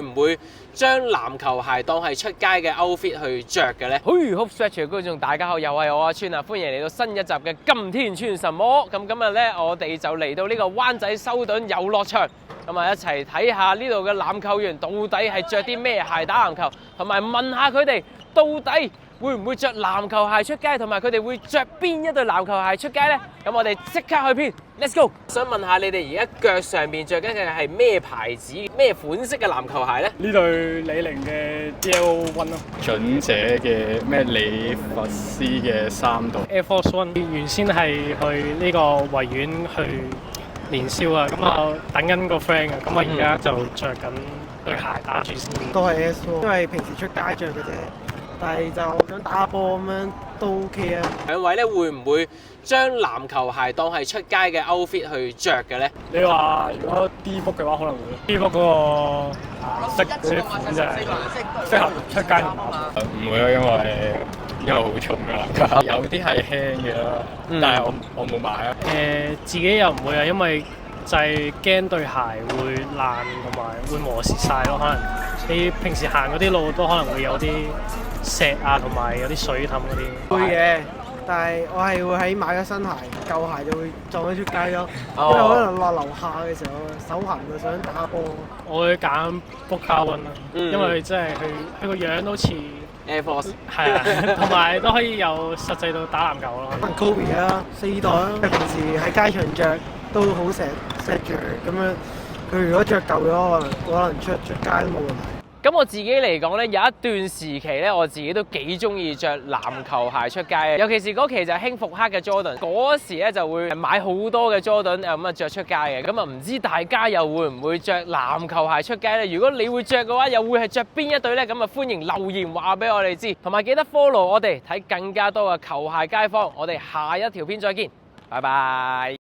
會唔會將籃球鞋當係出街嘅 outfit 去着嘅咧？好，Hope Stretch 嘅觀眾大家好，又係我阿川啊，歡迎嚟到新一集嘅今天穿什麼？咁今日咧，我哋就嚟到呢個灣仔修頓遊樂場，咁啊一齊睇下呢度嘅籃球員到底係着啲咩鞋打籃球，同埋問下佢哋到底會唔會着籃球鞋出街，同埋佢哋會着邊一對籃球鞋出街呢？咁我哋即刻去片 ，Let's go！ 想問下你哋而家腳上面着緊嘅係咩牌子、咩款式嘅籃球鞋呢？呢對李寧嘅 DL1 咯，準者嘅咩理髮師嘅3度 Air Force One。原先係去呢個維園去年宵啊，咁啊等緊個 friend 啊，咁我而家就着緊對鞋打住先。都係 S 喎，因為平時出街着嘅啫，但係就想打下波咁樣都 OK 啊。兩位咧會唔會將籃球鞋當係出街嘅 outfit 去着嘅咧？你話如果 D 幅嘅話，可能會 D 幅嗰個色嗰啲款就係適合出街同打。唔會啊，因為好重㗎啦，有啲係輕嘅啦，但係我冇買啊。自己又唔會啊，因為就係驚對鞋會爛同埋會磨蝕晒咯。可能你平時行嗰啲路都可能會有啲石啊，同埋有啲水氹嗰啲。會嘅，但係我係會喺買咗新鞋，舊鞋就會撞咗出街咯。因為可能落樓下嘅時候手痕就想打下波。我會揀 Bookawan 啦，因為真係佢個樣都似 Air Force 係啊，同埋都可以有實際到打籃球咯。可能 Kobe 啊，4代啊，平時喺街場着都好錫着咁樣。佢如果着舊咗，可能出街都冇問題。咁我自己嚟講咧，有一段時期咧，我自己都幾中意着籃球鞋出街嘅，尤其是嗰期就係興復刻嘅 Jordan， 嗰時咧就會買好多嘅 Jordan 咁啊着出街嘅。咁啊唔知大家又會唔會着籃球鞋出街咧？如果你會着嘅話，又會係着邊一對咧？咁啊歡迎留言話俾我哋知，同埋記得 follow 我哋睇更加多嘅球鞋街坊。我哋下一條片再見，拜拜。